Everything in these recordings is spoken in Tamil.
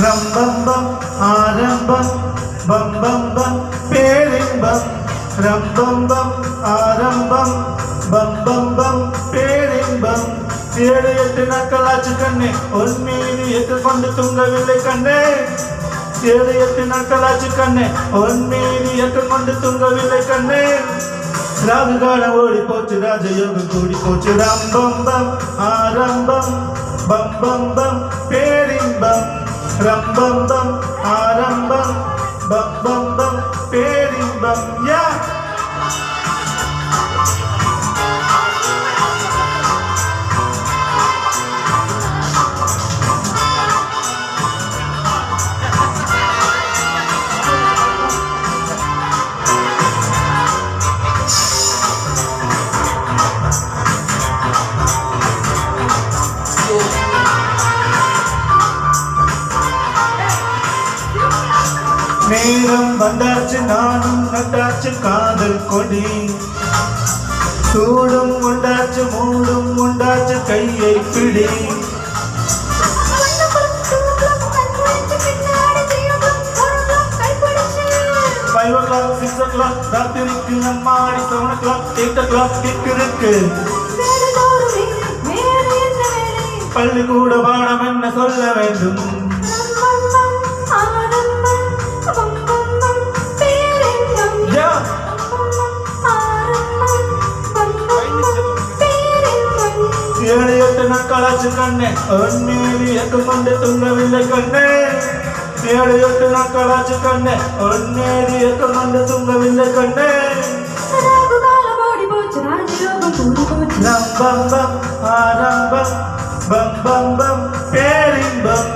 ரம்பம்பம் ஆரம்பம் பம்பம்பம் பேரின்பம் ரம்பம்பம் ஆரம்பம் பம்பம்பம் பேரின்பம் 7-8 நாட்களாச்சு கண்ணே உன் மீது எட்டு கொண்டு தூங்கவில்லை கண்ணே 7-8 நாட்களாச்சு கண்ணே உன் மீது எட்டு கொண்டு தூங்கவில்லை கண்ணே ராகு காலம் ஓடி போச்சு ராஜயோகம் கூடி போச்சு ரம்பம்பம் ஆரம்பம் பம்பம்பம் பேரின்பம் ரம்பம்பம் ஆரம்பம் பம்பம்பம் பேரின்பம் யா நேரம் வந்தாச்சு நானும் நட்டாச்சு காதல் கொடி சூடும் உண்டாச்சு மூடும் உண்டாச்சு கையை பிடி 5 o'clock 6 o'clock ராத்திரிக்கு நம்மாடி 7 o'clock 8 o'clock இருக்கு பள்ளிக்கூட பாடம் என்ன சொல்ல வேண்டும் ஏழு எட்டு நாட்களாச்சு கண்ணே உன் மீது எட்டு கொண்டு தூங்கவில்லை கண்ணே 7-8 நாட்களாச்சு கண்ணே உன் மீது எட்டு கொண்டு தூங்கவில்லை கண்ணே ரம்பம்பம் ஆரம்பம் பம்பம்பம் பேரின்பம்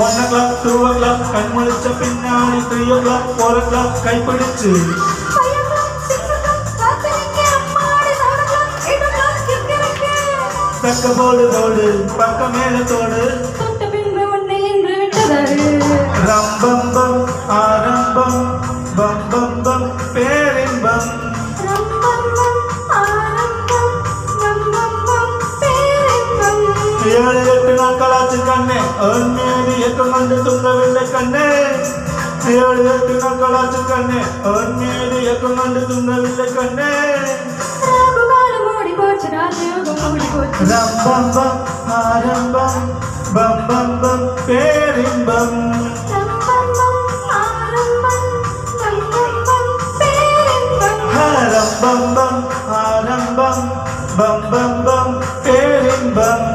One o'clock, 2 o'clock, கண் முழிச்ச பின்னாடி 3 o'clock, 4 o'clock கைப்பிடிச்சு 5 o'clock, 6 o'clock, ராத்திரிக்கு அம்மாடி 7 o'clock, 8 o'clock கிக்கருக்கு தக்க போடு தோடு பக்க மேல தோடு தொட்ட பின்பு உன்னை என்று விட்டதாரு ரம்பம்பம் ஆரம்பம் பம்பம்பம் பேரின்பம் ரம்பம்பம் ஆரம்பம் பம்பம்பம் பேரின்பம் 7-8 நாட்களாச்சு கண்ணே உன் மீது எட்டு கொண்டு தூங்கவில்லை கண்ணே 7-8 நாட்களாச்சு கண்ணே உன் மீது எட்டு கொண்டு தூங்கவில்லை கண்ணே ராகு காலம் ஓடி போச்சு ராஜயோகம் ஓடி போச்சு ரம்பம்பம் ஆரம்பம் பம்பம்பம் பேரின்பம் ரம்பம்பம் ஆரம்பம் பம்பம்பம் பேரின்பம் ரம்பம்பம் ஆரம்பம் பம்பம்பம் பேரின்பம்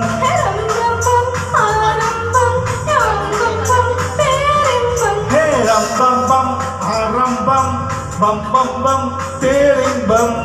ரம்பம்பம் ஆரம்பம் பம்பம்பம் பேரின்பம்